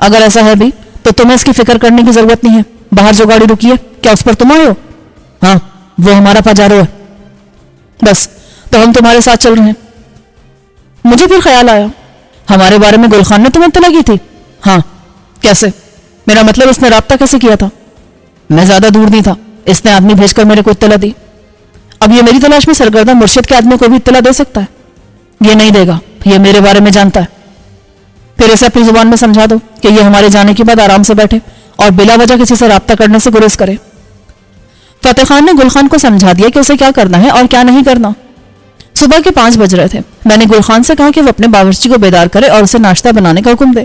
اگر ایسا ہے بھی تو تمہیں اس کی فکر کرنے کی ضرورت نہیں ہے. باہر جو گاڑی رکی ہے کیا اس پر تم آئے ہو؟ ہاں وہ ہمارا پاجارو ہے. بس تو ہم تمہارے ساتھ چل رہے ہیں. مجھے پھر خیال آیا ہمارے بارے میں گل خان نے تمہیں اطلاع کی تھی؟ ہاں. کیسے؟ میرا مطلب اس نے رابطہ کیسے کیا تھا؟ میں زیادہ دور نہیں تھا, اس نے آدمی بھیج کر میرے کو اطلاع دی. اب یہ میری تلاش میں سرگردہ مرشد کے آدمی کو بھی اطلاع دے سکتا ہے؟ یہ نہیں دے گا, یہ میرے بارے میں جانتا ہے. پھر اسے اپنی زبان میں سمجھا دو کہ یہ ہمارے جانے کے بعد آرام سے بیٹھے اور بلا وجہ کسی سے رابطہ کرنے سے گریز کرے. فتح خان نے گل خان کو سمجھا دیا کہ اسے کیا کرنا ہے اور کیا نہیں کرنا. صبح کے 5 بج رہے تھے. میں نے گل خان سے کہا کہ وہ اپنے باورچی کو بیدار کرے اور اسے ناشتہ بنانے کا حکم دے,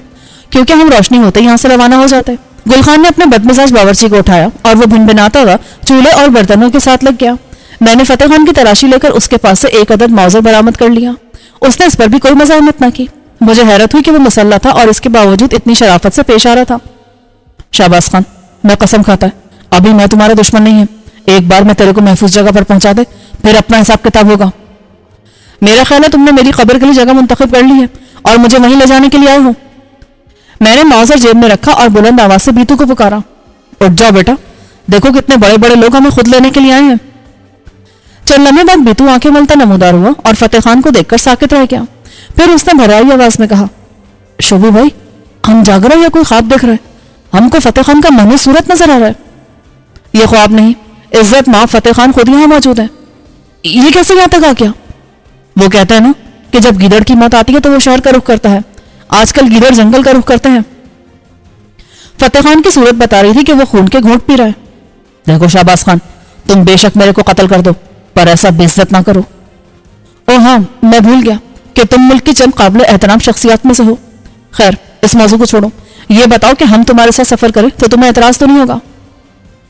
کیونکہ ہم روشنی ہوتے یہاں سے روانہ ہو جاتے. گل خان نے اپنے بدمزاج باورچی کو اٹھایا اور وہ بھنبھناتا ہوا چولہے اور برتنوں کے ساتھ لگ گیا. میں نے فتح خان کی تلاشی لے کر اس کے پاس سے 1 عدد موزر برآمد کر لیا. اس نے اس پر بھی کوئی مزاحمت نہ کی. مجھے حیرت ہوئی کہ وہ مسلح تھا اور اس کے باوجود اتنی شرافت سے پیش آ رہا تھا. شہباز خان, میں قسم کھاتا ہے ابھی میں تمہارا دشمن نہیں ہے. ایک بار میں تیرے کو محفوظ جگہ پر پہنچا دے, پھر اپنا حساب کتاب ہوگا. میرا خیال ہے تم نے میری قبر کے لیے جگہ منتخب کر لی ہے اور مجھے وہیں لے جانے کے لیے آئے ہو. میں نے موزر جیب میں رکھا اور بلند آواز سے بیتو کو پکارا, اٹھ جاؤ بیٹا, دیکھو کتنے بڑے بڑے لوگ ہمیں خود لینے کے لیے آئے ہیں. چند لمحے بعد بیتو آنکھیں ملتا نمودار ہوا اور فتح خان کو دیکھ کر ساکت رہ گیا. پھر اس نے بھرائی آواز میں کہا, شوبو بھائی, ہم جاگ رہے یا کوئی خواب دیکھ رہے؟ ہم کو فتح خان کا منحوس صورت نظر آ رہا ہے. یہ خواب نہیں, عزت ماں فتح خان خود یہاں موجود ہے. یہ کیسے یہاں تک آ گیا؟ وہ کہتا ہے نا کہ جب گیدڑ کی موت آتی ہے تو وہ شہر کا رخ کرتا ہے. آج کل گیدڑ جنگل کا رخ کرتے ہیں. فتح خان کی صورت بتا رہی تھی کہ وہ خون کے گھونٹ پی رہا ہے. دیکھو شہباز خان, تم بے شک میرے کو قتل کر دو, پر ایسا بے عزت نہ کرو. او ہاں, میں بھول گیا کہ تم ملک کی چند قابل احترام شخصیات میں سے ہو. خیر, اس موضوع کو چھوڑو. یہ بتاؤ کہ ہم تمہارے ساتھ سفر کریں تو تمہیں اعتراض تو نہیں ہوگا؟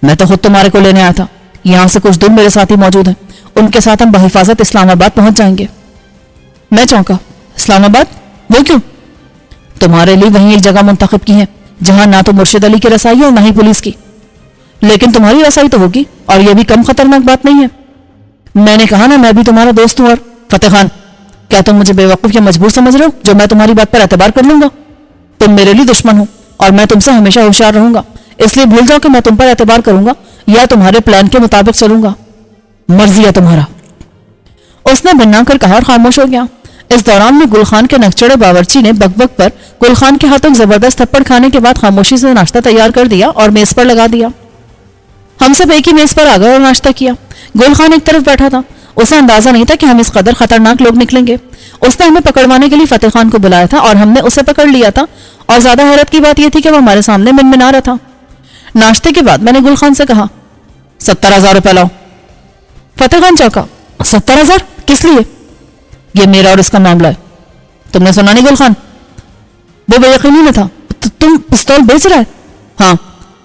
میں تو خود تمہارے کو لینے آیا تھا. یہاں سے کچھ دور میرے ساتھی موجود ہیں, ان کے ساتھ ہم بحفاظت اسلام آباد پہنچ جائیں گے. میں چونکا, اسلام آباد؟ وہ کیوں؟ تمہارے لیے وہیں ایک جگہ منتخب کی ہے جہاں نہ تو مرشد علی کی رسائی ہے اور نہ ہی پولیس کی. لیکن تمہاری رسائی تو ہوگی, اور یہ بھی کم خطرناک بات نہیں ہے. میں نے کہا نا میں بھی تمہارا دوست ہوں. اور فتح خان, کیا تم مجھے بے وقوف یا مجبور سمجھ رہے ہو جو میں تمہاری بات پر اعتبار کر لوں گا؟ تم میرے لیے دشمن ہو اور میں تم سے ہمیشہ ہوشیار رہوں گا, اس لیے بھول جاؤ کہ میں تم پر اعتبار کروں گا یا تمہارے پلان کے مطابق چلوں گا. مرضی ہے تمہارا. اس نے بنا کر کہا اور خاموش ہو گیا. اس دوران میں گل خان کے نکچڑے باورچی نے بک بک پر گل خان کے ہاتھوں زبردست تھپڑ کھانے کے بعد خاموشی سے ناشتہ تیار کر دیا اور میز پر لگا دیا. ہم سب ایک ہی میز پر آ گئے اور ناشتہ کیا. گل خان ایک طرف بیٹھا تھا. اسے اندازہ نہیں تھا کہ ہم اس قدر خطرناک لوگ نکلیں گے. اس نے ہمیں پکڑوانے کے لیے فتح خان کو بلایا تھا اور ہم نے اسے پکڑ لیا تھا. اور زیادہ حیرت کی بات یہ تھی کہ وہ ہمارے سامنے منمنا رہا تھا. ناشتے کے بعد میں نے گل خان سے کہا, 70,000 روپے لاؤ. فتح خان چوکا, 70,000 کس لیے؟ یہ میرا اور اس کا معاملہ ہے. تم نے سنا نہیں گل خان؟ وہ بے یقینی میں تھا. تم پستول بیچ رہا ہے؟ ہاں,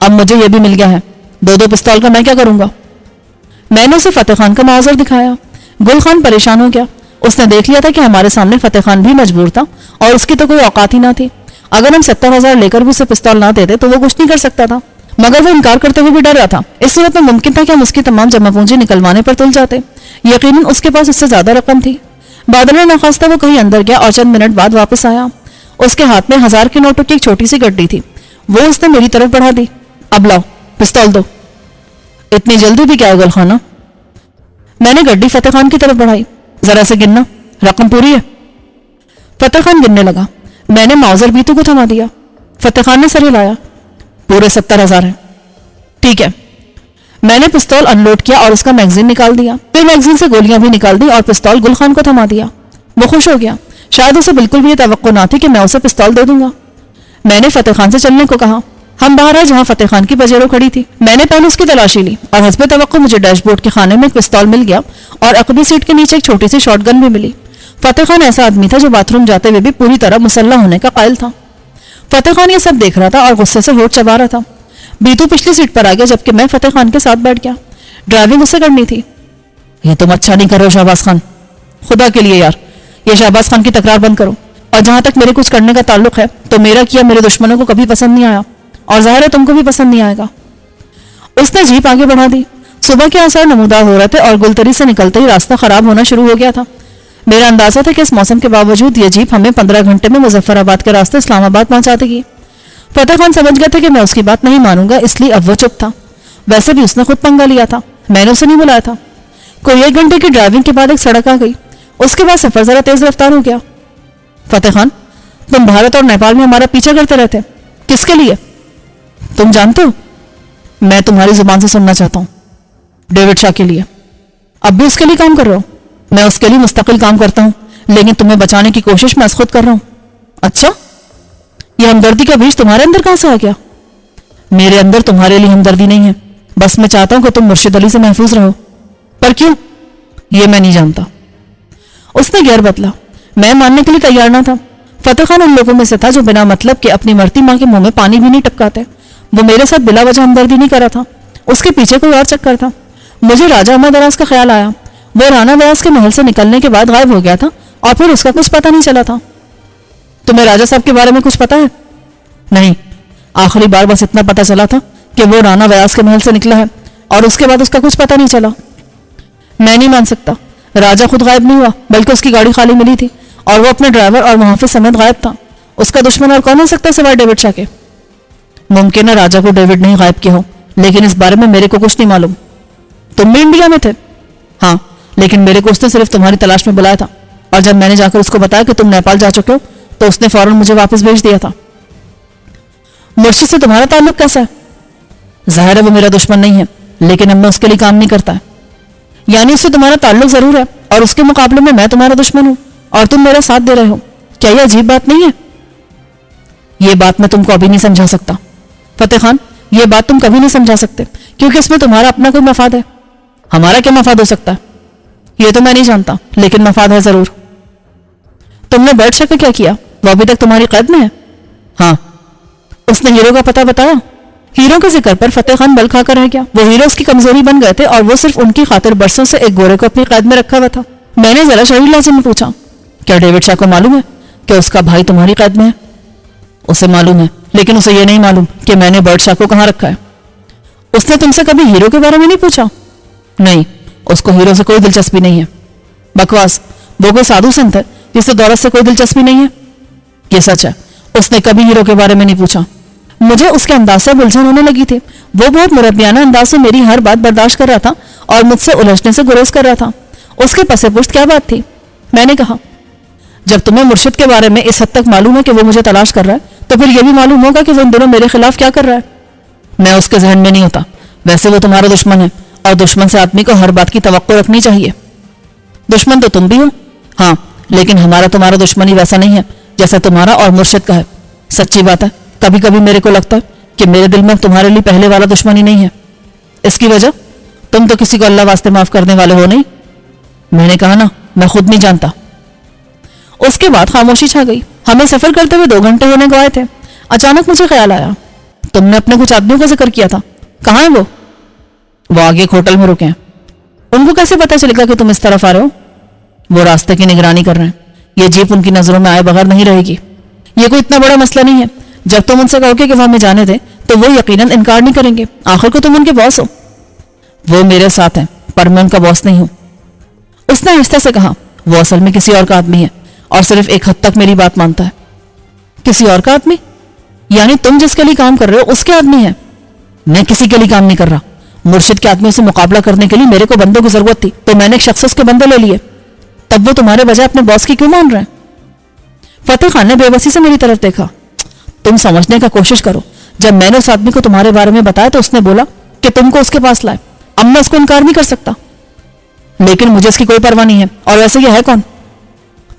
اب مجھے یہ بھی مل گیا ہے. 2 پستول کا میں کیا کروں گا؟ میں نے اسے فتح خان کا معاوضہ دکھایا. گل خان پریشان ہو گیا. اس نے دیکھ لیا تھا کہ ہمارے سامنے فتح خان بھی مجبور تھا اور اس کی تو کوئی اوقات ہی نہ تھی. اگر ہم 70,000 لے کر بھی اسے پستول نہ دیتے تو وہ کچھ نہیں کر سکتا تھا, مگر وہ انکار کرتے ہوئے بھی ڈر رہا تھا. اس صورت میں ممکن تھا کہ ہم اس کی تمام جمع پونجی نکلوانے پر تل جاتے. یقیناً اس کے پاس اس سے زیادہ رقم تھی. بادل ناخواستہ وہ کہیں اندر گیا اور چند منٹ بعد واپس آیا. اس کے ہاتھ میں 1000 کے نوٹوں کی ایک چھوٹی سی گڈی تھی. وہ اس نے میری طرف بڑھا دی. اب لاؤ, پستول دو. اتنی جلدی بھی کیا ہے گل خانہ؟ میں نے گڈی فتح خان کی طرف بڑھائی. ذرا سے گننا, رقم پوری ہے؟ فتح خان گننے لگا. میں نے معاوضر بیتو کو تھما دیا. فتح خان نے سر ہلایا. پورے 70,000 ہیں. ٹھیک ہے. میں نے پستول انلوڈ کیا اور اس کا میگزین نکال دیا. پھر میگزین سے گولیاں بھی نکال دی اور پستول گل خان کو تھما دیا. وہ خوش ہو گیا. شاید اسے بالکل بھی یہ توقع نہ تھی کہ میں اسے پستول دے دوں گا. میں نے فتح خان سے چلنے کو کہا. ہم باہر آئے جہاں فتح خان کی پجیرو کھڑی تھی. میں نے پہلے اس کی تلاشی لی اور حسب توقع مجھے ڈیش بورڈ کے خانے میں ایک پستول مل گیا اور عقبی سیٹ کے نیچے ایک چھوٹی سی شارٹ گن بھی ملی. فتح خان ایسا آدمی تھا جو باتھ روم جاتے ہوئے بھی پوری طرح مسلح ہونے کا قائل تھا. فتح خان یہ سب دیکھ رہا تھا اور غصے سے ہونٹ چبا رہا تھا. بیتو پچھلی سیٹ پر آ گیا جبکہ میں فتح خان کے ساتھ بیٹھ گیا. ڈرائیونگ اسے کرنی تھی. یہ تم اچھا نہیں کرو شہباز خان, خدا کے لیے یار, یہ شہباز خان کی تکرار بند کرو. اور جہاں تک میرے کچھ کرنے کا تعلق ہے تو میرا کیا میرے دشمنوں کو کبھی پسند نہیں آیا اور ظاہر ہے تم کو بھی پسند نہیں آئے گا. اس نے جیپ آگے بڑھا دی. صبح کے آثار نمودار ہو رہے تھے اور گلتری سے نکلتے ہی راستہ خراب ہونا شروع ہو گیا تھا. میرا اندازہ تھا کہ اس موسم کے باوجود یہ جیپ ہمیں 15 گھنٹے میں مظفر آباد کے راستے اسلام آباد پہنچا دے گی. فتح خان سمجھ گئے تھے کہ میں اس کی بات نہیں مانوں گا، اس لیے اب وہ چپ تھا۔ ویسے بھی اس نے خود پنگا لیا تھا، میں نے اسے نہیں بلایا تھا۔ کوئی 1 گھنٹے کی ڈرائیونگ کے بعد ایک سڑک آ گئی، اس کے بعد سفر ذرا تیز رفتار ہو گیا۔ فتح خان، تم بھارت اور نیپال میں ہمارا پیچھا کرتے رہتے، کس کے لیے؟ تم جانتے ہو؟ میں تمہاری زبان سے سننا چاہتا ہوں۔ ڈیوڈ شاہ کے لیے۔ اب بھی اس کے لیے کام کر رہا ہوں؟ میں اس کے لیے مستقل کام کرتا ہوں، لیکن تمہیں بچانے کی کوشش میں خود کر رہا ہوں۔ اچھا، یہ ہمدردی کا بیج تمہارے اندر کہاں سے آ گیا؟ میرے اندر تمہارے لیے ہمدردی نہیں ہے، بس میں چاہتا ہوں کہ تم مرشد علی سے محفوظ رہو۔ پر کیوں؟ یہ میں نہیں جانتا۔ اس نے گیر بدلا۔ میں ماننے کے لیے تیار نہ تھا۔ فتح خان ان لوگوں میں سے تھا جو بنا مطلب کہ اپنی مرتی ماں کے منہ میں پانی بھی نہیں ٹپکاتے۔ وہ میرے ساتھ بلا وجہ ہمدردی نہیں کرا تھا، اس کے پیچھے کوئی اور چکر تھا۔ مجھے راجہ عمر دراز کا خیال آیا۔ وہ رانا ویاس کے محل سے نکلنے کے بعد غائب ہو گیا تھا اور پھر اس کا کچھ پتہ نہیں چلا تھا۔ تمہیں راجہ صاحب کے بارے میں کچھ پتا ہے؟ نہیں، آخری بار بس اتنا پتا چلا تھا کہ وہ رانا ویاس کے محل سے نکلا ہے اور اس کے بعد اس کا کچھ پتہ نہیں چلا۔ میں نہیں مان سکتا، راجہ خود غائب نہیں ہوا بلکہ اس کی گاڑی خالی ملی تھی اور وہ اپنے ڈرائیور اور محافظ سمیت غائب تھا۔ اس کا دشمن اور کون ہو سکتا ہے سوائے ڈیوڈ شاہ کے؟ ممکن ہے راجہ کو ڈیوڈ نہیں غائب کیا ہو، لیکن اس بارے میں میرے کو کچھ نہیں معلوم۔ تم بھی انڈیا میں تھے؟ ہاں، لیکن میرے کو اس نے صرف تمہاری تلاش میں بلایا تھا، اور جب میں نے جا کر اس کو بتایا کہ تم نیپال جا چکے ہو تو اس نے فوراً مجھے واپس بھیج دیا تھا۔ مرشد سے تمہارا تعلق کیسا ہے؟ ظاہر ہے وہ میرا دشمن نہیں ہے، لیکن اب میں اس کے لیے کام نہیں کرتا ہے۔ یعنی اس سے تمہارا تعلق ضرور ہے اور اس کے مقابلے میں تمہارا دشمن ہوں اور تم میرا ساتھ دے رہے ہو۔ کیا یہ عجیب بات نہیں ہے؟ یہ بات میں تم کو ابھی نہیں سمجھا سکتا فتح خان، یہ بات تم کبھی نہیں سمجھا سکتے کیونکہ اس میں تمہارا اپنا کوئی مفاد ہے۔ ہمارا کیا مفاد ہو سکتا ہے یہ تو میں نہیں جانتا، لیکن مفاد ہے ضرور۔ تم نے برڈ شاہ کا کیا کیا؟ وہ ابھی تک تمہاری قید میں ہے؟ ہاں۔ اس نے ہیرو کا پتہ بتایا؟ ہیرو کے ذکر پر فتح خان بل کھا کر رہ گیا۔ وہ ہیرو اس کی کمزوری بن گئے تھے اور وہ صرف ان کی خاطر برسوں سے ایک گورے کو اپنی قید میں رکھا ہوا تھا۔ میں نے ذرا شریر لازم میں پوچھا، کیا ڈیوڈ شاہ کو معلوم ہے کہ اس کا بھائی تمہاری قید میں ہے؟ اسے معلوم ہے، لیکن اسے یہ نہیں معلوم کہ میں نے برڈ شاہ کو کہاں رکھا ہے۔ اس نے تم سے کبھی ہیرو کے بارے میں نہیں پوچھا؟ نہیں، اس کو ہیرو سے کوئی دلچسپی نہیں ہے۔ بکواس، وہ کوئی سادھو سنت ہے جسے دولت سے کوئی دلچسپی نہیں ہے؟ یہ سچ ہے، اس نے کبھی ہیرو کے بارے میں نہیں پوچھا۔ مجھے اس کے انداز سے الجھن ہونے لگی تھی۔ وہ بہت مربیانہ انداز سے میری ہر بات برداشت کر رہا تھا اور مجھ سے الجھنے سے گریز کر رہا تھا۔ اس کے پس پشت کیا بات تھی؟ میں نے کہا، جب تمہیں مرشد کے بارے میں اس حد تک معلوم ہے کہ وہ مجھے تلاش کر رہا ہے تو پھر یہ بھی معلوم ہوگا کہ وہ ان دنوں میرے خلاف کیا کر رہا ہے۔ میں اس کے ذہن میں نہیں ہوتا۔ ویسے وہ تمہارا دشمن ہے اور دشمن سے آدمی کو ہر بات کی توقع رکھنی چاہیے۔ دشمن تو تم بھی ہو، ہاں، لیکن ہمارا تمہارا دشمنی ویسا نہیں ہے جیسا تمہارا اور مرشد کا ہے۔ سچی بات ہے، کبھی کبھی میرے کو لگتا ہے کہ میرے دل میں تمہارے لیے پہلے والا دشمنی نہیں ہے۔ اس کی وجہ؟ تم تو کسی کو اللہ واسطے معاف کرنے والے ہو نہیں۔ میں نے کہا نا، میں خود نہیں جانتا۔ اس کے بعد خاموشی چھا گئی۔ ہمیں سفر کرتے ہوئے 2 گھنٹے ہونے کو آئے تھے۔ اچانک مجھے خیال آیا، تم نے اپنے کچھ آدمیوں کا ذکر کیا تھا، کہاں ہیں وہ؟ وہ آگے ایک ہوٹل میں رکے ہیں۔ ان کو کیسے پتا چلے گا کہ تم اس طرف آ رہے ہو؟ وہ راستے کی نگرانی کر رہے ہیں۔ یہ جیپ ان کی نظروں میں آئے بغیر نہیں رہے گی۔ یہ کوئی اتنا بڑا مسئلہ نہیں ہے۔ جب تم ان سے کہو گے کہ وہ ہمیں جانے دیں تو وہ یقیناً انکار نہیں کریں گے، آخر کو تم ان کے باس ہو۔ وہ میرے ساتھ ہیں پر میں ان کا باس نہیں ہوں۔ اس نے آہستہ سے کہا، وہ اصل میں کسی اور کا آدمی ہے اور صرف ایک حد تک میری بات مانتا ہے۔ کسی اور کا آدمی؟ یعنی تم جس کے لیے کام کر رہے ہو اس کے آدمی ہے؟ میں کسی کے لیے کام نہیں کر رہا۔ مرشد کے آدمیوں سے مقابلہ کرنے کے لیے میرے کو بندوں کی ضرورت تھی تو میں نے ایک شخص سے اس کے بندے لے لیے۔ تب وہ تمہارے بجائے اپنے باس کی کیوں مان رہے ہیں؟ فتح خان نے بے بسی سے میری طرف دیکھا۔ تم سمجھنے کا کوشش کرو، جب میں نے اس آدمی کو تمہارے بارے میں بتایا تو اس نے بولا کہ تم کو اس کے پاس لائے۔ اب میں اس کو انکار نہیں کر سکتا، لیکن مجھے اس کی کوئی پرواہ نہیں ہے۔ اور ویسے یہ ہے کون؟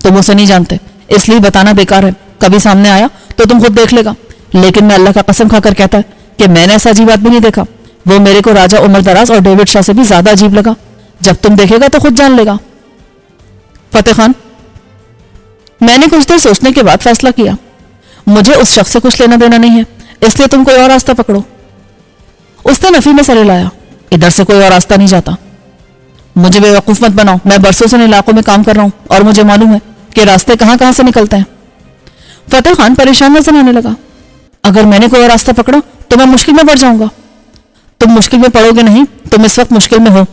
تم اسے نہیں جانتے، اس لیے بتانا بیکار ہے۔ کبھی سامنے آیا تو تم خود دیکھ لے گا، لیکن میں اللہ کا قسم کھا کر کہتا ہے کہ میں نے ایسا عجیب آدمی نہیں دیکھا۔ وہ میرے کو راجہ عمر دراز اور ڈیوڈ شاہ سے بھی زیادہ عجیب لگا۔ جب تم دیکھے گا تو خود جان لے گا۔ فتح خان، میں نے کچھ دیر سوچنے کے بعد فیصلہ کیا، مجھے اس شخص سے کچھ لینا دینا نہیں ہے، اس لیے تم کوئی اور راستہ پکڑو۔ اس نے نفی میں سر ہلایا، ادھر سے کوئی اور راستہ نہیں جاتا۔ مجھے بے وقوف مت بناؤ، میں برسوں سے ان علاقوں میں کام کر رہا ہوں اور مجھے معلوم ہے کہ راستے کہاں کہاں سے نکلتے ہیں۔ فتح خان پریشان نظر آنے لگا۔ اگر میں نے کوئی اور راستہ پکڑا تو میں مشکل میں پڑ جاؤں گا۔ تم مشکل میں پڑو گے نہیں، تم اس وقت مشکل میں ہو۔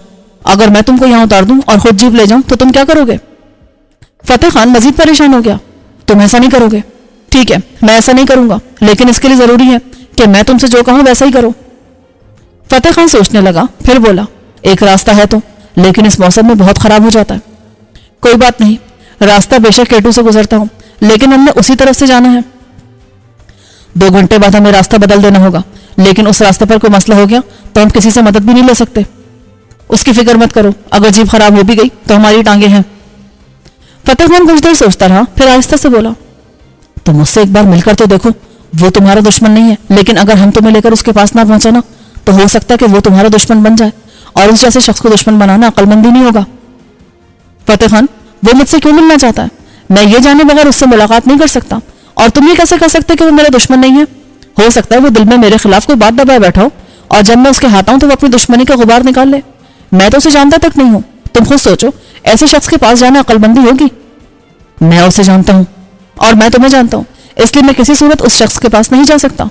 اگر میں تم کو یہاں اتار دوں اور خود جیپ لے جاؤں تو تم کیا کرو گے؟ فتح خان مزید پریشان ہو گیا۔ تم ایسا نہیں کرو گے؟ ٹھیک ٹھیک ہے، میں ایسا نہیں کروں گا، لیکن اس کے لیے ضروری ہے کہ میں تم سے جو کہوں ویسا ہی کرو۔ فتح خان سوچنے لگا، پھر بولا، ایک راستہ ہے تو، لیکن اس موسم میں بہت خراب ہو جاتا ہے۔ کوئی بات نہیں، راستہ بے شک کیٹو سے گزرتا ہوں، لیکن ہم نے اسی طرف سے جانا ہے۔ 2 گھنٹے بعد ہمیں راستہ بدل دینا ہوگا، لیکن اس راستے پر کوئی مسئلہ ہو گیا تو ہم کسی سے مدد بھی نہیں لے سکتے۔ اس کی فکر مت کرو، اگر جیپ خراب ہو بھی گئی تو ہماری ٹانگیں ہیں۔ فتح خان کچھ دیر سوچتا رہا، پھر آہستہ سے بولا، تم اس سے ایک بار مل کر تو دیکھو، وہ تمہارا دشمن نہیں ہے، لیکن اگر ہم تمہیں لے کر اس کے پاس نہ پہنچے نا تو ہو سکتا ہے کہ وہ تمہارا دشمن بن جائے، اور اس جیسے شخص کو دشمن بنانا عقل مندی نہیں ہوگا۔ فتح خان، وہ مجھ سے کیوں ملنا چاہتا ہے؟ میں یہ جانے بغیر اس سے ملاقات نہیں کر سکتا، اور تم یہ کیسے کر سکتے کہ وہ میرا دشمن نہیں ہے؟ ہو سکتا ہے وہ دل میں میرے خلاف کوئی بات دبائے بیٹھا ہو، اور جب میں اس کے ہاتھ آؤں تو وہ اپنی دشمنی کا غبار نکال لے۔ میں تو اسے جانتا تک نہیں ہوں، تم خود سوچو، ایسے شخص کے پاس جانا عقل مندی ہوگی؟ میں اسے جانتا ہوں اور میں تمہیں جانتا ہوں، اس لیے میں کسی صورت اس شخص کے پاس نہیں جا سکتا۔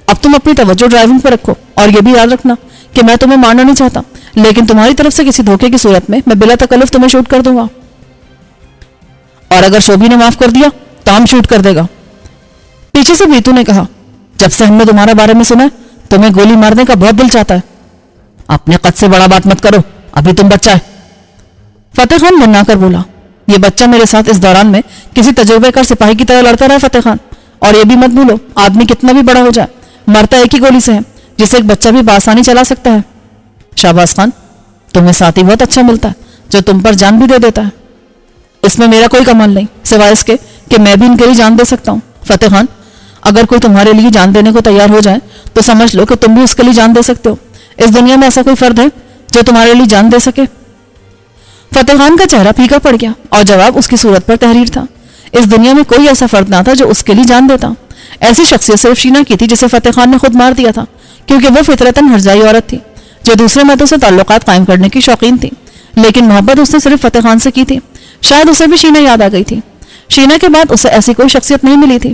اب تم اپنی توجہ ڈرائیونگ پر رکھو، اور یہ بھی یاد رکھنا کہ میں تمہیں مارنا نہیں چاہتا، لیکن تمہاری طرف سے کسی دھوکے کی صورت میں بلا تکلف تمہیں شوٹ کر دوں گا، اور اگر شوبھی نے معاف کر دیا تو ہم شوٹ کر دے گا۔ پیچھے سے بیتو نے کہا، جب سے ہم نے تمہارے بارے میں سنا ہے تمہیں گولی مارنے کا بہت دل چاہتا ہے۔ اپنے قد سے بڑا بات مت کرو، ابھی تم بچہ ہے۔ فتح خان منا کر بولا، یہ بچہ میرے ساتھ اس دوران میں کسی تجربے کار سپاہی کی طرح لڑتا رہا فتح خان، اور یہ بھی مت بھولو، آدمی کتنا بھی بڑا ہو جائے مرتا ایک ہی گولی سے ہے، جسے ایک بچہ بھی بآسانی چلا سکتا ہے۔ شہباز خان، تمہیں ساتھی بہت اچھا ملتا ہے جو تم پر جان بھی دے دیتا ہے۔ اس میں میرا کوئی کمال نہیں، سوائے اس کے کہ میں بھی ان کے لیے جان دے سکتا ہوں۔ فتح خان، اگر کوئی تمہارے لیے جان دینے کو تیار ہو جائے تو سمجھ لو کہ تم بھی اس کے لیے جان دے سکتے ہو۔ اس دنیا میں ایسا کوئی فرد ہے جو تمہارے لیے جان دے سکے؟ فتح خان کا چہرہ پھیکا پڑ گیا اور جواب اس کی صورت پر تحریر تھا۔ اس دنیا میں کوئی ایسا فرد نہ تھا جو اس کے لیے جان دیتا۔ ایسی شخصیت صرف شینا کی تھی جسے فتح خان نے خود مار دیا تھا، کیونکہ وہ فطرتاً ہرجائی عورت تھی جو دوسرے مردوں سے تعلقات قائم کرنے کی شوقین تھی، لیکن محبت اس نے صرف فتح خان سے کی تھی۔ شاید اسے بھی شینا یاد آ گئی تھی۔ شینا کے بعد اسے ایسی کوئی شخصیت نہیں ملی تھی۔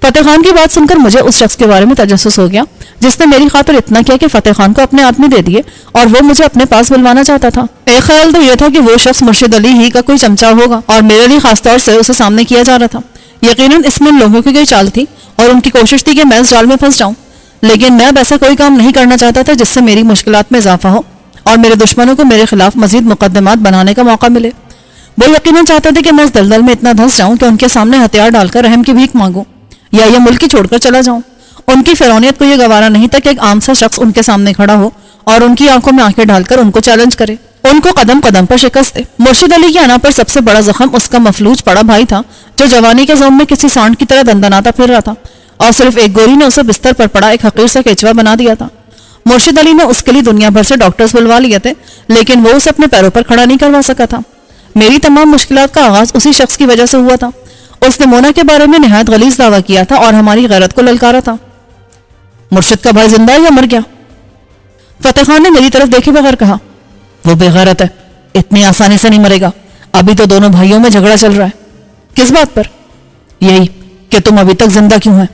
فتح خان کی بات سن کر مجھے اس شخص کے بارے میں تجسس ہو گیا جس نے میری خاطر اتنا کیا کہ فتح خان کو اپنے آدمی دے دیے اور وہ مجھے اپنے پاس بلوانا چاہتا تھا۔ ایک خیال تو یہ تھا کہ وہ شخص مرشد علی ہی کا کوئی چمچا ہوگا اور میرے لیے خاص طور سے اسے سامنے کیا جا رہا تھا۔ یقیناً اس میں ان لوگوں کی کوئی چال تھی اور ان کی کوشش تھی کہ میں اس جال میں پھنس جاؤں، لیکن میں اب ایسا کوئی کام نہیں کرنا چاہتا تھا جس سے میری مشکلات میں اضافہ ہو اور میرے دشمنوں کو میرے خلاف مزید مقدمات بنانے کا موقع ملے۔ وہ یقیناً چاہتے تھے کہ میں اس دلدل میں اتنا دھنس جاؤں کہ ان کے سامنے ہتھیار ڈال کر رحم کی بھیک مانگوں یا یہ ملک ہی چھوڑ کر چلا جاؤں۔ ان کی فرعونیت کو یہ گوارا نہیں تھا کہ ایک عام سا شخص ان کے سامنے کھڑا ہو اور ان کی آنکھوں میں آنکھیں ڈال کر ان کو چیلنج کرے۔ ان کو قدم قدم پر شکست دے۔ مرشد علی کی انا پر سب سے بڑا زخم اس کا مفلوج پڑا بھائی تھا جو جوانی کے زوم میں کسی سانڈ کی طرح دندناتا پھر رہا تھا، اور صرف ایک گولی نے اسے بستر پر پڑا ایک حقیر سا کیچوا بنا دیا تھا۔ مرشد علی نے اس کے لیے دنیا بھر سے ڈاکٹرز بلوا لیے تھے، لیکن وہ اسے اپنے پیروں پر کھڑا نہیں کروا سکا تھا۔ میری تمام مشکلات کا آغاز اسی شخص کی وجہ سے ہوا تھا۔ اس نے مونا کے بارے میں نہایت غلیظ دعویٰ کیا تھا اور ہماری غیرت کو للکارا تھا۔ مرشد کا بھائی زندہ ہے یا مر گیا؟ فتح خان نے میری طرف دیکھے بغیر کہا، وہ بے غیرت ہے، اتنی آسانی سے نہیں مرے گا، ابھی تو دونوں بھائیوں میں جھگڑا چل رہا ہے۔ کس بات پر؟ یہی کہ تم ابھی تک زندہ کیوں ہیں۔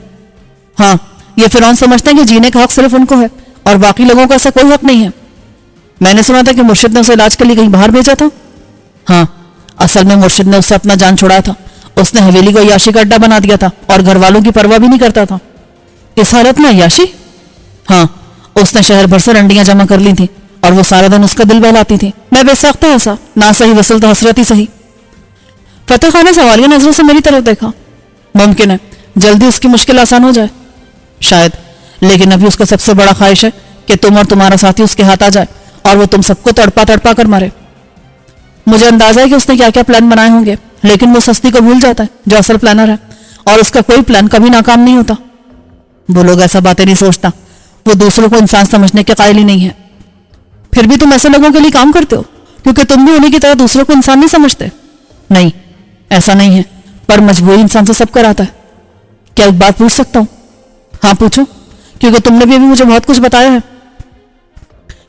ہاں، یہ فرعون سمجھتے ہیں کہ جینے کا حق صرف ان کو ہے اور باقی لوگوں کا ایسا کوئی حق نہیں ہے۔ میں نے سنا تھا کہ مرشد نے اسے علاج کے لیے کہیں باہر بھیجا تھا۔ ہاں، اصل میں مرشد نے اس سے اپنا جان چھڑایا تھا۔ اس نے حویلی کو عیاشی کا اڈا بنا دیا تھا اور گھر والوں کی پرواہ بھی نہیں کرتا تھا۔ اس حالت میں عیاشی؟ ہاں، اس نے شہر بھر سے رنڈیاں جمع کر لی تھیں اور وہ سارا دن اس کا دل بہلاتی تھی۔ میں بے ساختہ ہنسا، نہ صحیح وصل تو حسرت ہی صحیح۔ فتح خان نے سوالیہ نظروں سے میری طرف دیکھا۔ ممکن ہے جلدی اس کی مشکل آسان ہو جائے، شاید، لیکن ابھی اس کا سب سے بڑا خواہش ہے کہ تم اور تمہارا ساتھی اس کے ہاتھ آ جائے اور وہ تم سب کو تڑپا تڑپا کر مارے۔ مجھے اندازہ ہے کہ اس نے کیا کیا پلان بنائے ہوں گے، لیکن وہ سستی کو بھول جاتا ہے جو اصل پلانر ہے، اور اس کا کوئی پلان کبھی ناکام نہیں ہوتا۔ وہ لوگ ایسا باتیں نہیں سوچتا، وہ دوسروں کو انسان سمجھنے کے قائل ہی نہیں ہے۔ پھر بھی تم ایسے لوگوں کے لیے کام کرتے ہو کیونکہ تم بھی انہیں کی طرح دوسروں کو انسان نہیں سمجھتے۔ نہیں، ایسا نہیں ہے، پر مجبوری انسان سے سب کراتا ہے۔ کیا ایک بات پوچھ سکتا ہوں؟ ہاں پوچھو، کیونکہ تم نے بھی ابھی مجھے بہت کچھ بتایا ہے۔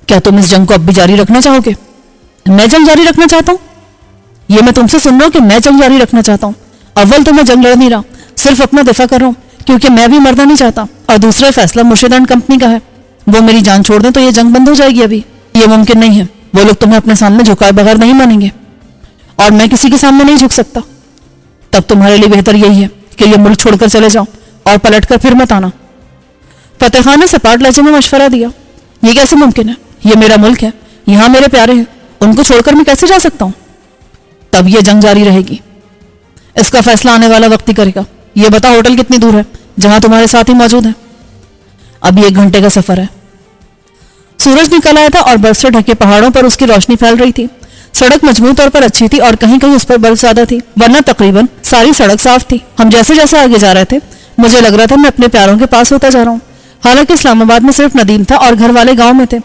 کیا تم اس جنگ کو اب بھی جاری رکھنا چاہو گے؟ میں جنگ جاری رکھنا چاہتا ہوں؟ یہ میں تم سے سن رہا ہوں کہ میں جنگ جاری رکھنا چاہتا ہوں۔ اول تو میں جنگ لڑ نہیں رہا، صرف اپنا دفاع کر رہا ہوں کیونکہ میں بھی مرنا نہیں چاہتا، اور دوسرا فیصلہ مرشد اینڈ کمپنی کا ہے۔ وہ میری جان چھوڑ دیں تو یہ جنگ بند ہو جائے گی۔ ابھی یہ ممکن نہیں ہے، وہ لوگ تمہیں اپنے سامنے جھکائے بغیر نہیں مانیں گے، اور میں کسی کے سامنے نہیں جھک سکتا۔ تب تمہارے لیے بہتر یہی ہے کہ یہ ملک چھوڑ کر چلے جاؤ اور پلٹ کر پھر مت آنا۔ فتح خان نے سپاٹ لہجے میں مشورہ دیا، یہ کیسے ممکن ہے؟ یہ میرا ملک ہے، یہاں میرے پیارے ہیں، ان کو چھوڑ کر میں کیسے جا سکتا ہوں؟ تب یہ جنگ جاری رہے گی، اس کا فیصلہ آنے والا وقت ہی کرے گا۔ یہ بتا ہوٹل کتنی دور ہے جہاں تمہارے ساتھی موجود ہیں؟ ابھی 1 گھنٹے کا سفر ہے۔ سورج نکل آیا تھا اور برف سے ڈھکے پہاڑوں پر اس کی روشنی پھیل رہی تھی۔ سڑک مجموعی طور پر اچھی تھی اور کہیں کہیں اس پر برف زیادہ تھی، ورنہ تقریباً ساری سڑک صاف تھی۔ ہم جیسے جیسے آگے جا رہے تھے مجھے لگ رہا تھا میں اپنے پیاروں کے پاس ہوتا جا رہا ہوں۔ حالانکہ اسلام آباد میں صرف ندیم تھا اور گھر والے گاؤں میں تھے۔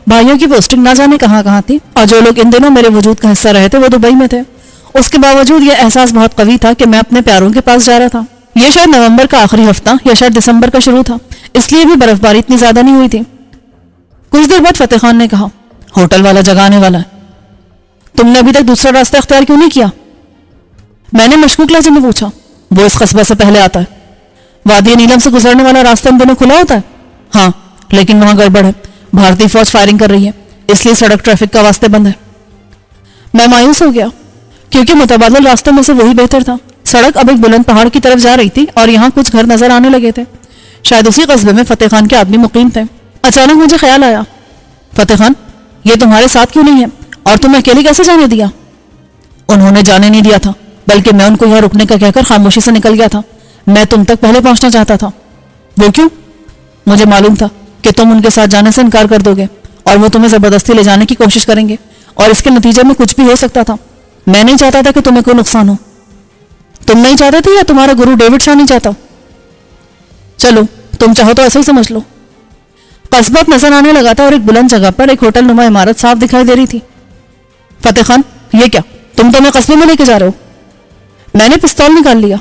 بھائیوں کی پوسٹنگ نہ جانے کہاں کہاں تھی، اور جو لوگ ان دنوں میرے وجود کا حصہ رہے تھے وہ دبئی میں تھے۔ اس کے باوجود یہ احساس بہت قوی تھا کہ میں اپنے پیاروں کے پاس جا رہا تھا۔ یہ شاید نومبر کا آخری ہفتہ یا شاید دسمبر کا شروع تھا، اس لیے بھی برف باری اتنی زیادہ نہیں ہوئی تھی۔ کچھ دیر بعد فتح خان نے کہا، ہوٹل والا جگہ آنے والا ہے، تم نے ابھی تک دوسرا راستہ اختیار کیوں نہیں کیا؟ میں نے مشکوک لہجے میں پوچھا، وہ اس قصبے سے پہلے آتا ہے۔ وادی نیلم سے گزرنے والا راستہ ان دنوں کھلا ہوتا ہے؟ ہاں، لیکن وہاں گڑبڑ ہے، بھارتی فوج فائرنگ کر رہی ہے، اس لیے سڑک ٹریفک کا واسطے بند ہے۔ میں مایوس ہو گیا کیونکہ متبادل راستوں میں سے وہی بہتر تھا۔ سڑک اب ایک بلند پہاڑ کی طرف جا رہی تھی اور یہاں کچھ گھر نظر آنے لگے تھے، شاید اسی قصبے میں فتح خان کے آدمی مقیم تھے۔ اچانک مجھے خیال آیا، فتح خان یہ تمہارے ساتھ کیوں نہیں ہے اور تمہیں اکیلے کیسے جانے دیا؟ انہوں نے جانے نہیں دیا تھا، بلکہ میں ان کو یہاں رکنے کا کہہ کر خاموشی سے نکل گیا تھا۔ میں تم تک پہلے پہنچنا چاہتا تھا۔ وہ کیوں؟ مجھے معلوم تھا کہ تم ان کے ساتھ جانے سے انکار کر دو گے اور وہ تمہیں زبردستی لے جانے کی کوشش کریں گے، اور اس کے نتیجے میں کچھ بھی ہو سکتا تھا۔ میں نہیں چاہتا تھا کہ تمہیں کوئی نقصان ہو۔ تم نہیں چاہتے تھے یا تمہارا گرو ڈیوڈ شاہ نہیں چاہتا؟ چلو تم چاہو تو ایسا ہی سمجھ لو۔ قصبہ نظر آنے لگا تھا اور ایک بلند جگہ پر ایک ہوٹل نما عمارت صاف دکھائی دے رہی تھی۔ فتح خان یہ کیا، تم تو ہمیں قصبے میں لے کے جا رہے ہو؟ میں نے پستول نکال لیا۔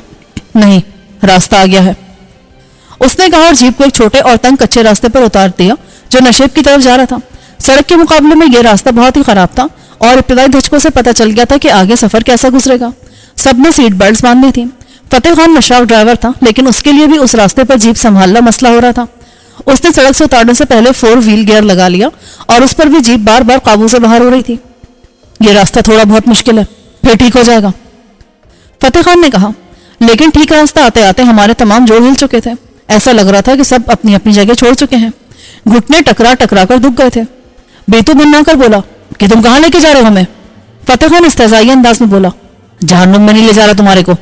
نہیں، راستہ آ گیا ہے، اس نے کہا اور جیپ کو ایک چھوٹے اور تنگ کچے راستے پر اتار دیا جو نشیب کی طرف جا رہا تھا۔ سڑک کے مقابلے میں یہ راستہ بہت ہی خراب تھا اور ابتدائی دھچکوں سے پتہ چل گیا تھا کہ آگے سفر کیسا گزرے گا۔ سب نے سیٹ بیلٹس باندھی تھیں۔ فتح خان مشرف ڈرائیور تھا، لیکن اس کے لیے بھی اس راستے پر جیپ سنبھالنا مسئلہ ہو رہا تھا۔ اس نے سڑک سے اتارنے سے پہلے 4 وہیل گیئر لگا لیا اور اس پر بھی جیپ بار بار قابو سے باہر ہو رہی تھی۔ یہ راستہ تھوڑا بہت مشکل ہے، پھر ٹھیک ہو جائے گا، فتح خان نے کہا، لیکن ٹھیک راستہ آتے آتے ہمارے تمام جوڑ ہل چکے تھے۔ ایسا لگ رہا تھا کہ سب اپنی اپنی جگہ چھوڑ چکے ہیں، گھٹنے ٹکرا ٹکرا کر دکھ گئے تھے۔ بیتو بننا کر بولا کہ تم کہاں لے کے جا رہے ہو ہمیں؟ فتح خان استہزائی انداز میں بولا، جہنم میں نہیں لے جا رہا تمہارے کو،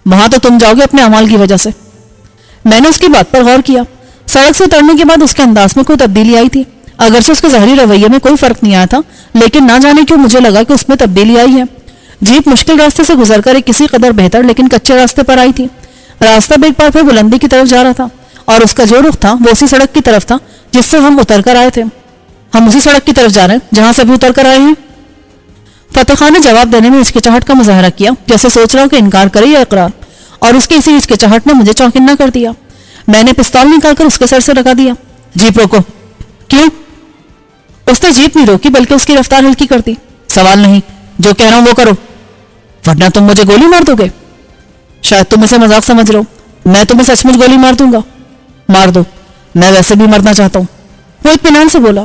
وہاں تو تم جاؤ گے اپنے اعمال کی وجہ سے۔ میں نے اس کی بات پر غور کیا۔ سڑک سے اترنے کے بعد اس کے انداز میں کوئی تبدیلی آئی تھی، اگرچہ اس کے ظاہری رویے میں کوئی فرق نہیں آیا تھا، لیکن نہ جانے کیوں مجھے لگا کہ اس میں تبدیلی آئی ہے۔ جیپ مشکل راستے سے گزر کر ایک کسی قدر بہتر لیکن کچے راستے پر آئی تھی۔ راستہ بھی ایک بار پھر بلندی کی طرف جا رہا تھا اور اس کا جو رخ تھا وہ اسی سڑک کی طرف تھا جس سے ہم اتر کر آئے تھے۔ ہم اسی سڑک کی طرف جا رہے ہیں جہاں سے ابھی اتر کر آئے ہیں؟ فتح خان نے جواب دینے میں ہچکچاہٹ کا مظاہرہ کیا، جیسے سوچ رہا ہو کہ انکار کرے یا اقرار، اور اس کی اسی ہچکچاہٹ نے مجھے چوکنا کر دیا۔ میں نے پستول نکال کر اس کے سر سے لگا دیا۔ جیپ روکو۔ کیوں؟ اس نے جیپ نہیں روکی بلکہ اس کی رفتار ہلکی کر دی۔ سوال نہیں، جو کہہ رہا ہوں وہ کرو، ورنہ تم مجھے گولی مار دو گے۔ شاید تم اسے مذاق سمجھ رہے ہو، میں تمہیں سچ مچ گولی مار دوں گا۔ مار دو، میں ویسے بھی مرنا چاہتا ہوں، وہ اطمینان سے بولا۔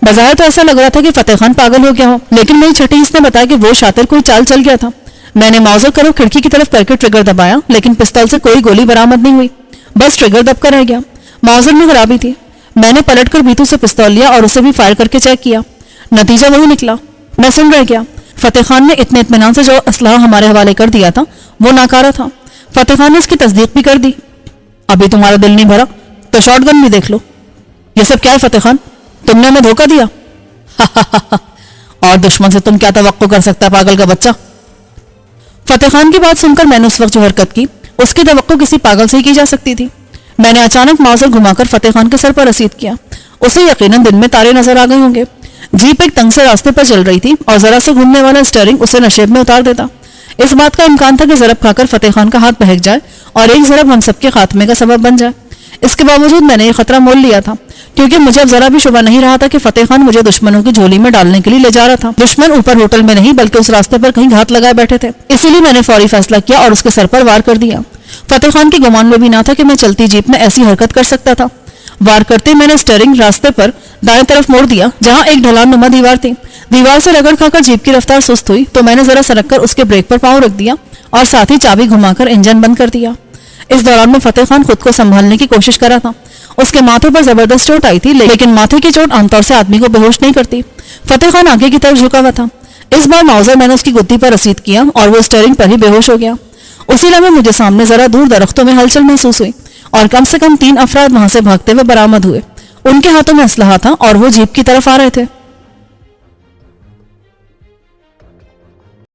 بظاہر تو ایسا لگ رہا تھا کہ فتح خان پاگل ہو گیا ہو، لیکن میری چھٹی اس نے بتایا کہ وہ شاطر کوئی چال چل گیا تھا۔ میں نے ماؤزر کرو کھڑکی کی طرف کر کے ٹریگر دبایا، لیکن پستول سے کوئی گولی برآمد نہیں ہوئی، بس ٹریگر دب کر رہ گیا۔ ماؤزر میں خرابی تھی۔ میں نے پلٹ کر بیتو سے پستول لیا اور اسے بھی فائر کر کے چیک کیا، نتیجہ وہی نکلا۔ میں سن رہ گیا۔ فتح خان نے اتنے اطمینان سے جو اسلحہ ہمارے حوالے کر دیا تھا وہ ناکارہ تھا۔ فتح خان نے اس کی تصدیق بھی کر دی۔ ابھی تمہارا دل نہیں بھرا تو شارٹ گن بھی دیکھ لو۔ یہ سب کیا ہے فتح خان؟ تم نے ہمیں دھوکہ دیا؟ اور دشمن سے تم کیا توقع کر سکتا ہے پاگل کا بچہ؟ فتح خان کی بات سن کر میں نے اس وقت جو حرکت کی اس کی توقع کسی پاگل سے ہی کی جا سکتی تھی۔ میں نے اچانک ماؤزر گھما کر فتح خان کے سر پر رسید کیا۔ اسے یقیناً دن میں تارے نظر آ گئے ہوں گے۔ جیپ ایک تنگ سے راستے پر چل رہی تھی اور ذرا سے گھومنے والا اسٹیئرنگ اسے نشیب میں اتار دیتا۔ اس بات کا امکان تھا کہ ضرب کھا کر فتح خان کا ہاتھ بہک جائے اور ایک ضرب ہم سب کے خاتمے کا سبب بن جائے۔ اس کے باوجود میں نے یہ خطرہ مول لیا تھا کیونکہ مجھے اب ذرا بھی شبہ نہیں رہا تھا کہ فتح خان مجھے دشمنوں کی جھولی میں ڈالنے کے لیے لے جا رہا تھا۔ دشمن اوپر ہوٹل میں نہیں بلکہ اس راستے پر کہیں گھات لگائے بیٹھے تھے، اسی لیے میں نے فوری فیصلہ کیا اور اس کے سر پر وار کر دیا۔ فتح خان کے گمان میں بھی نہ تھا کہ میں چلتی جیپ میں ایسی حرکت کر سکتا تھا۔ وار کرتے میں نے اسٹیئرنگ راستے پر دائیں طرف موڑ دیا جہاں ایک ڈھلان نما دیوار تھی۔ دیوار سے رگڑ کھا کر جیپ کی رفتار سست ہوئی تو میں نے ذرا سرک کر اس کے بریک پر پاؤں رکھ دیا اور ساتھ ہی چابی گھما کر انجن بند کر دیا۔ اس دوران میں فتح خان خود کو سنبھالنے کی کوشش کر رہا تھا۔ اس کے ماتھے پر زبردست چوٹ آئی تھی، لیکن ماتھے کی چوٹ عام طور سے آدمی کو بے ہوش نہیں کرتی۔ فتح خان آگے کی طرف جھکا ہوا تھا۔ اس بار ماؤزر میں نے اس کی گدی پر رسید کیا اور وہ اسٹیئرنگ پر ہی بے ہوش ہو گیا۔ اسی لمحے مجھے سامنے ذرا دور درختوں میں ہلچل محسوس ہوئی اور کم سے کم 3 افراد وہاں سے بھاگتے ہوئے برآمد ہوئے۔ ان کے ہاتھوں میں اسلحہ تھا اور وہ جیپ کی طرف آ رہے تھے۔